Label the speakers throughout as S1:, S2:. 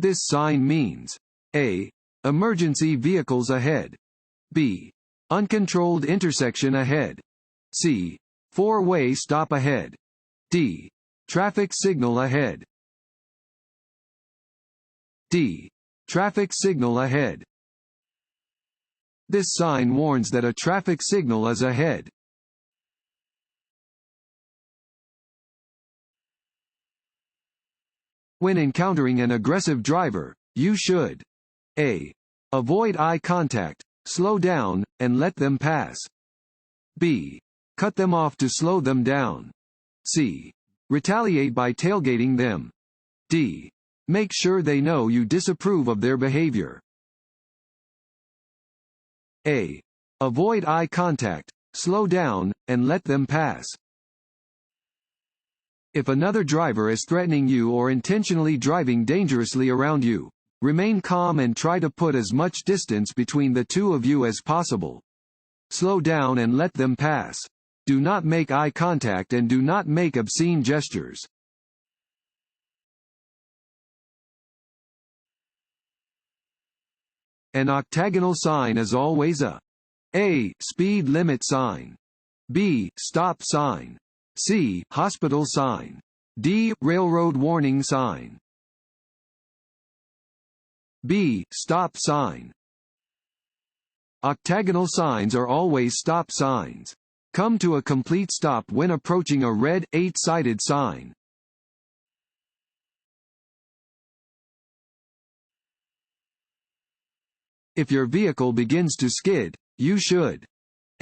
S1: This sign means A. Emergency vehicles ahead. B. Uncontrolled intersection ahead. C. Four-way stop ahead. D. Traffic signal ahead. D. Traffic signal ahead. This sign warns that a traffic signal is ahead. When encountering an aggressive driver, you should A. Avoid eye contact, slow down, and let them pass. B. Cut them off to slow them down. C. Retaliate by tailgating them. D. Make sure they know you disapprove of their behavior. A. Avoid eye contact, slow down, and let them pass. If another driver is threatening you or intentionally driving dangerously around you, remain calm and try to put as much distance between the two of you as possible. Slow down and let them pass. Do not make eye contact and do not make obscene gestures. An octagonal sign is always a A. Speed limit sign. B. Stop sign. C. Hospital sign. D. Railroad warning sign. B. Stop sign. Octagonal signs are always stop signs. Come to a complete stop when approaching a red, 8-sided sign. If your vehicle begins to skid, you should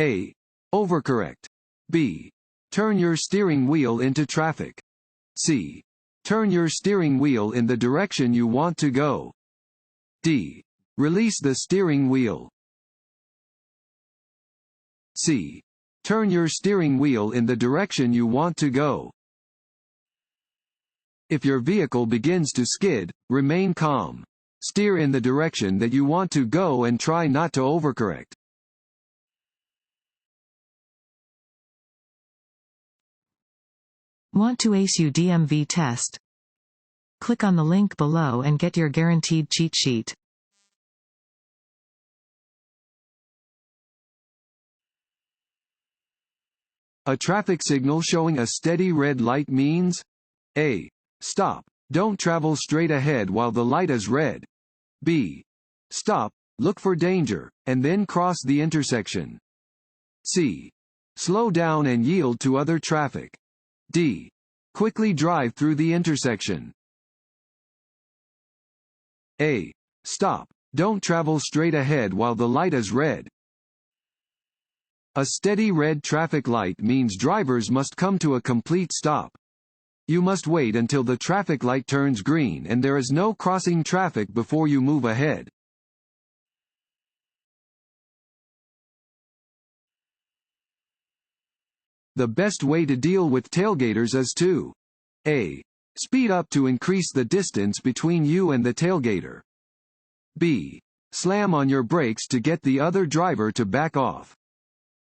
S1: A. Overcorrect. B. Turn your steering wheel into traffic. C. Turn your steering wheel in the direction you want to go. D. Release the steering wheel. C. Turn your steering wheel in the direction you want to go. If your vehicle begins to skid, remain calm. Steer in the direction that you want to go and try not to overcorrect.
S2: Want to ace your DMV test? Click on the link below and get your guaranteed cheat sheet.
S1: A traffic signal showing a steady red light means A. Stop. Don't travel straight ahead while the light is red. B. Stop, look for danger, and then cross the intersection. C. Slow down and yield to other traffic. D. Quickly drive through the intersection. A. Stop. Don't travel straight ahead while the light is red. A steady red traffic light means drivers must come to a complete stop. You must wait until the traffic light turns green and there is no crossing traffic before you move ahead. The best way to deal with tailgaters is to A. Speed up to increase the distance between you and the tailgater. B. Slam on your brakes to get the other driver to back off.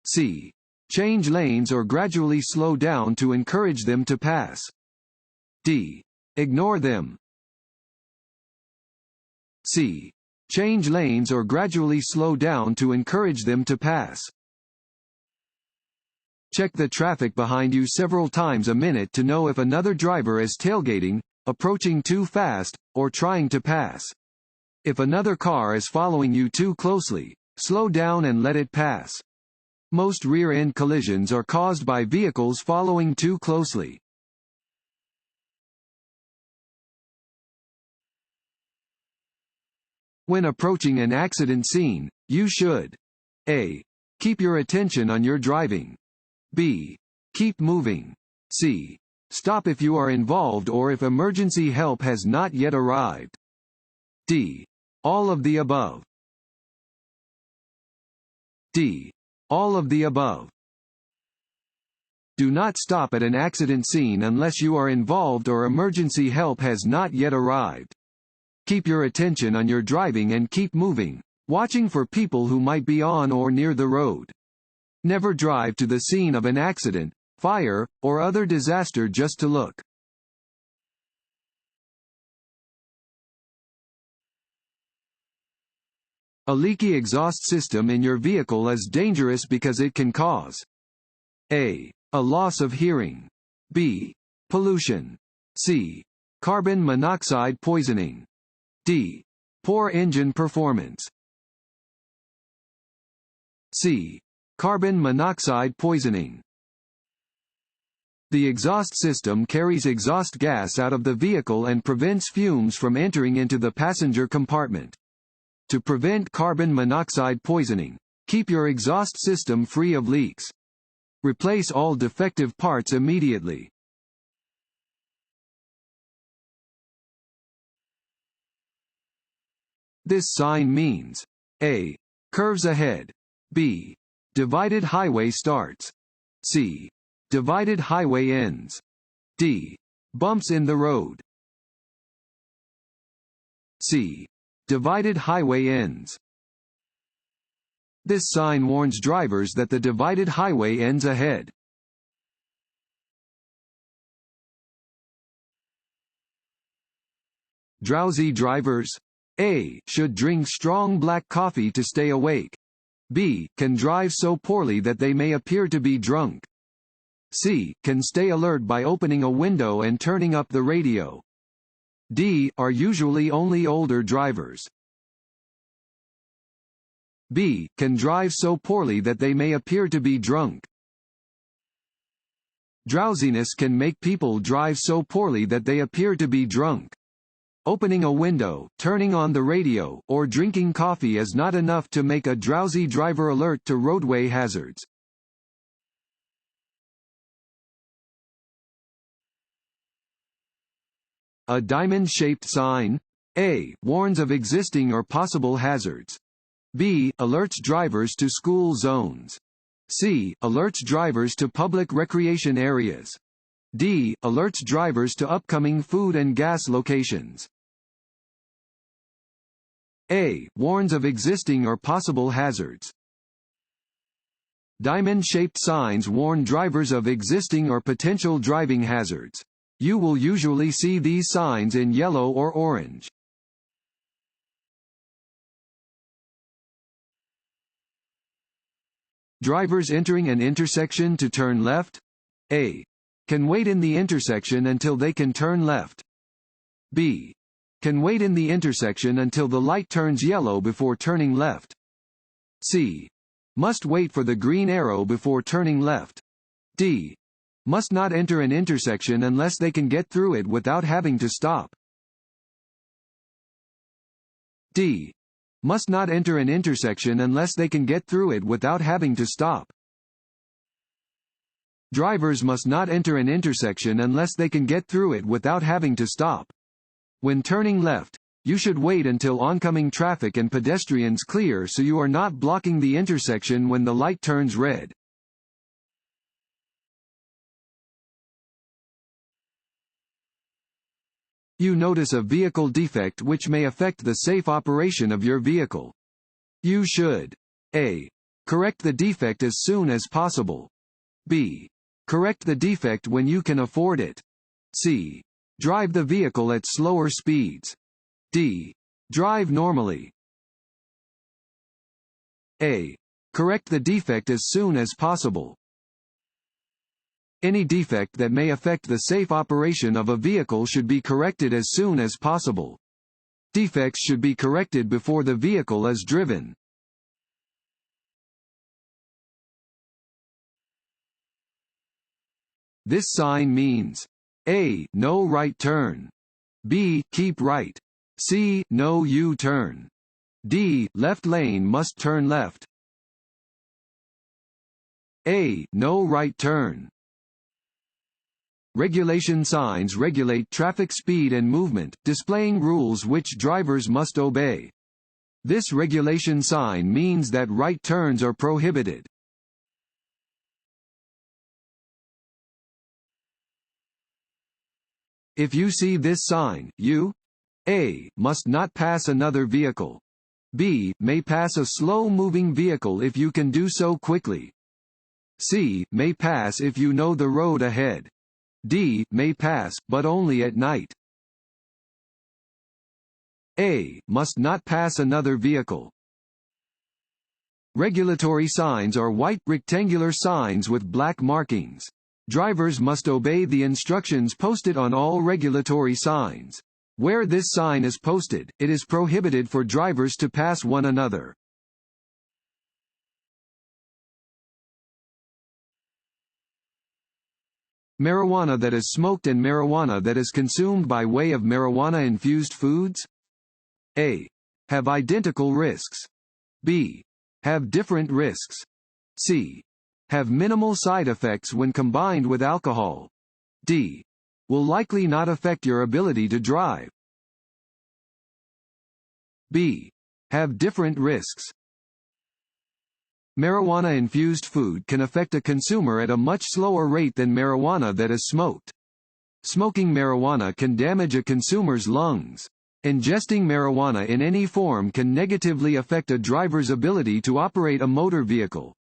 S1: C. Change lanes or gradually slow down to encourage them to pass. D. Ignore them. C. Change lanes or gradually slow down to encourage them to pass. Check the traffic behind you several times a minute to know if another driver is tailgating, approaching too fast, or trying to pass. If another car is following you too closely, slow down and let it pass. Most rear-end collisions are caused by vehicles following too closely. When approaching an accident scene, you should A. Keep your attention on your driving. B. Keep moving. C. Stop if you are involved or if emergency help has not yet arrived. D. All of the above. D. All of the above. Do not stop at an accident scene unless you are involved or emergency help has not yet arrived. Keep your attention on your driving and keep moving, watching for people who might be on or near the road. Never drive to the scene of an accident, fire, or other disaster just to look. A leaky exhaust system in your vehicle is dangerous because it can cause A loss of hearing, B. pollution, C. carbon monoxide poisoning, D. poor engine performance. C. carbon monoxide poisoning. The exhaust system carries exhaust gas out of the vehicle and prevents fumes from entering into the passenger compartment. To prevent carbon monoxide poisoning, keep your exhaust system free of leaks. Replace all defective parts immediately. This sign means A. curves ahead, B. divided highway starts, C. divided highway ends, D. bumps in the road, C. divided highway ends. This sign warns drivers that the divided highway ends ahead. Drowsy drivers A. should drink strong black coffee to stay awake. B. can drive so poorly that they may appear to be drunk. C. can stay alert by opening a window and turning up the radio. D. are usually only older drivers. B. can drive so poorly that they may appear to be drunk. Drowsiness can make people drive so poorly that they appear to be drunk. Opening a window, turning on the radio, or drinking coffee is not enough to make a drowsy driver alert to roadway hazards. A diamond-shaped sign A. warns of existing or possible hazards. B. alerts drivers to school zones. C. alerts drivers to public recreation areas. D. alerts drivers to upcoming food and gas locations. A. warns of existing or possible hazards. Diamond-shaped signs warn drivers of existing or potential driving hazards. You will usually see these signs in yellow or orange. Drivers entering an intersection to turn left A. can wait in the intersection until they can turn left. B. can wait in the intersection until the light turns yellow before turning left. C. must wait for the green arrow before turning left. D. must not enter an intersection unless they can get through it without having to stop. D. must not enter an intersection unless they can get through it without having to stop. Drivers must not enter an intersection unless they can get through it without having to stop. When turning left, you should wait until oncoming traffic and pedestrians clear so you are not blocking the intersection when the light turns red. You notice a vehicle defect which may affect the safe operation of your vehicle. You should A. correct the defect as soon as possible. B. correct the defect when you can afford it. C. drive the vehicle at slower speeds. D. drive normally. A. correct the defect as soon as possible. Any defect that may affect the safe operation of a vehicle should be corrected as soon as possible. Defects should be corrected before the vehicle is driven. This sign means A. no right turn. B. keep right. C. no U-turn. D. left lane must turn left. A. no right turn. Regulation signs regulate traffic speed and movement, displaying rules which drivers must obey. This regulation sign means that right turns are prohibited. If you see this sign, you A. must not pass another vehicle. B. may pass a slow-moving vehicle if you can do so quickly. C. may pass if you know the road ahead. D. may pass, but only at night. A. must not pass another vehicle. Regulatory signs are white, rectangular signs with black markings. Drivers must obey the instructions posted on all regulatory signs. Where this sign is posted, it is prohibited for drivers to pass one another. Marijuana that is smoked and marijuana that is consumed by way of marijuana-infused foods? A. Have identical risks. B. Have different risks. C. Have minimal side effects when combined with alcohol. D. Will likely not affect your ability to drive. B. Have different risks. Marijuana-infused food can affect a consumer at a much slower rate than marijuana that is smoked. Smoking marijuana can damage a consumer's lungs. Ingesting marijuana in any form can negatively affect a driver's ability to operate a motor vehicle.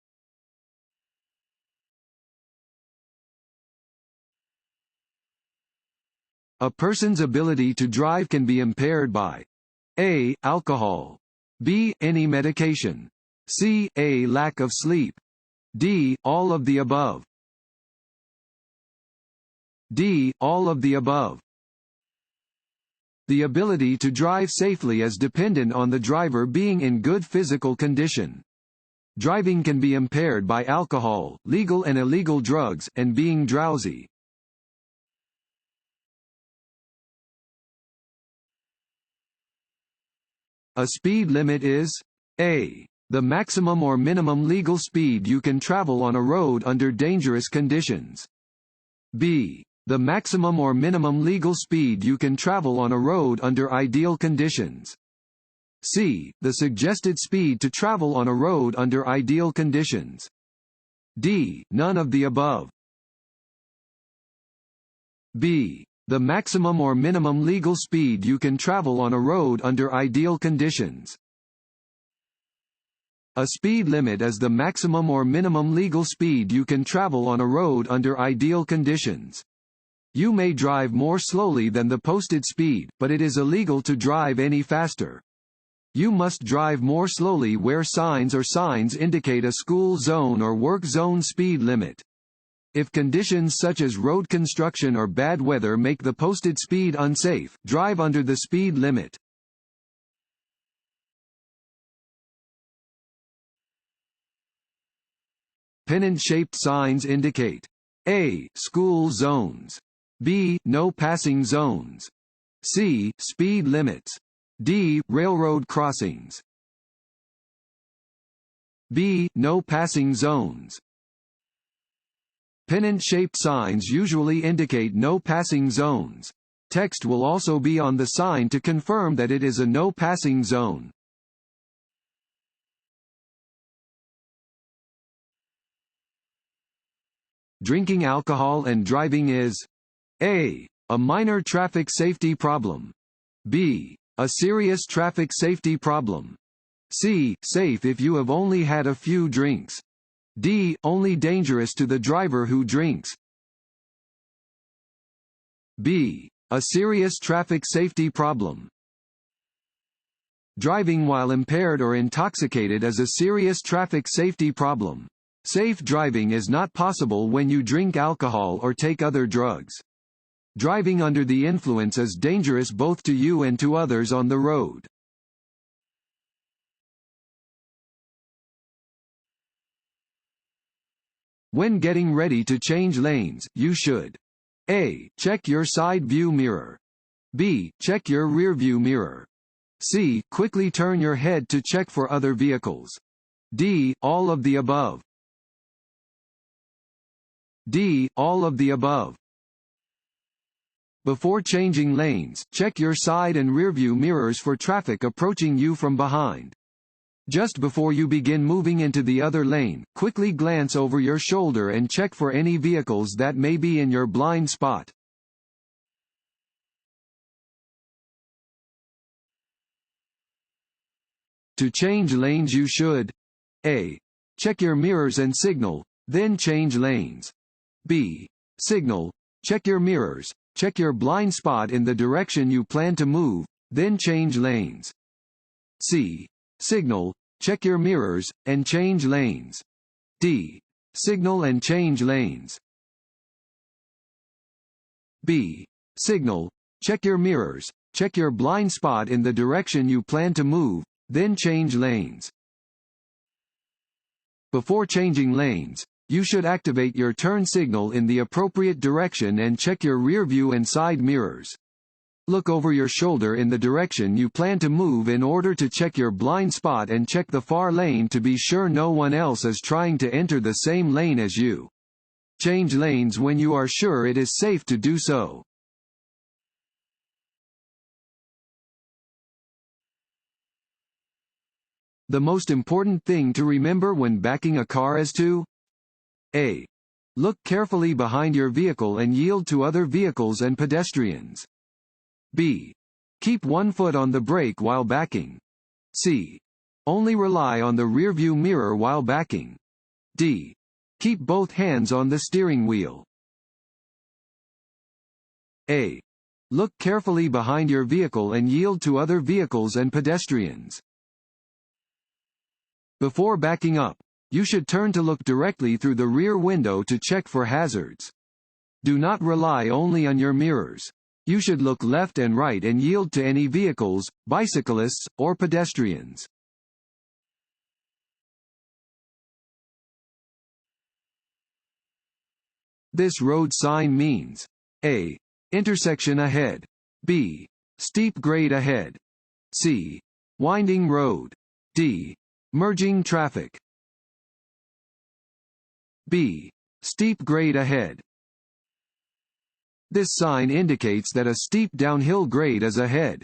S1: A person's ability to drive can be impaired by A. Alcohol. B. Any medication. C. A. Lack of sleep. D. All of the above. D. All of the above. The ability to drive safely is dependent on the driver being in good physical condition. Driving can be impaired by alcohol, legal and illegal drugs, and being drowsy. A speed limit is A. The maximum or minimum legal speed you can travel on a road under dangerous conditions. B. The maximum or minimum legal speed you can travel on a road under ideal conditions. C. The suggested speed to travel on a road under ideal conditions. D. None of the above. B. The maximum or minimum legal speed you can travel on a road under ideal conditions. A speed limit is the maximum or minimum legal speed you can travel on a road under ideal conditions. You may drive more slowly than the posted speed, but it is illegal to drive any faster. You must drive more slowly where signs or signs indicate a school zone or work zone speed limit. If conditions such as road construction or bad weather make the posted speed unsafe, drive under the speed limit. Pennant-shaped signs indicate A. School zones. B. No passing zones. C. Speed limits. D. Railroad crossings. B. No passing zones. Pennant-shaped signs usually indicate no passing zones. Text will also be on the sign to confirm that it is a no passing zone. Drinking alcohol and driving is A. A minor traffic safety problem. B. A serious traffic safety problem. C. Safe if you have only had a few drinks. D. Only dangerous to the driver who drinks. B. A serious traffic safety problem. Driving while impaired or intoxicated is a serious traffic safety problem. Safe driving is not possible when you drink alcohol or take other drugs. Driving under the influence is dangerous both to you and to others on the road. When getting ready to change lanes, you should A. Check your side view mirror. B. Check your rear view mirror. C. Quickly turn your head to check for other vehicles. D. All of the above. D. All of the above. Before changing lanes, check your side and rearview mirrors for traffic approaching you from behind. Just before you begin moving into the other lane, quickly glance over your shoulder and check for any vehicles that may be in your blind spot. To change lanes you should A. Check your mirrors and signal, then change lanes. B. Signal, check your mirrors, check your blind spot in the direction you plan to move, then change lanes. C. Signal, check your mirrors, and change lanes. D. Signal and change lanes. B. Signal, check your mirrors, check your blind spot in the direction you plan to move, then change lanes. Before changing lanes, you should activate your turn signal in the appropriate direction and check your rear view and side mirrors. Look over your shoulder in the direction you plan to move in order to check your blind spot and check the far lane to be sure no one else is trying to enter the same lane as you. Change lanes when you are sure it is safe to do so. The most important thing to remember when backing a car is to A. Look carefully behind your vehicle and yield to other vehicles and pedestrians. B. Keep one foot on the brake while backing. C. Only rely on the rearview mirror while backing. D. Keep both hands on the steering wheel. A. Look carefully behind your vehicle and yield to other vehicles and pedestrians. Before backing up, you should turn to look directly through the rear window to check for hazards. Do not rely only on your mirrors. You should look left and right and yield to any vehicles, bicyclists, or pedestrians. This road sign means A. Intersection ahead. B. Steep grade ahead. C. Winding road. D. Merging traffic. B. Steep grade ahead. This sign indicates that a steep downhill grade is ahead.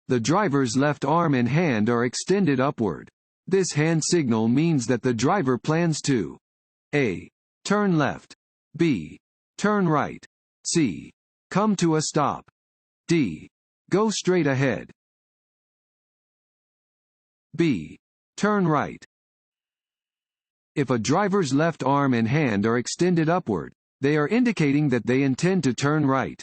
S1: The driver's left arm and hand are extended upward. This hand signal means that the driver plans to A. Turn left. B. Turn right. C. Come to a stop. D. Go straight ahead. B. Turn right. If a driver's left arm and hand are extended upward, they are indicating that they intend to turn right.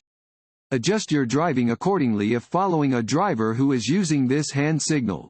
S1: Adjust your driving accordingly if following a driver who is using this hand signal.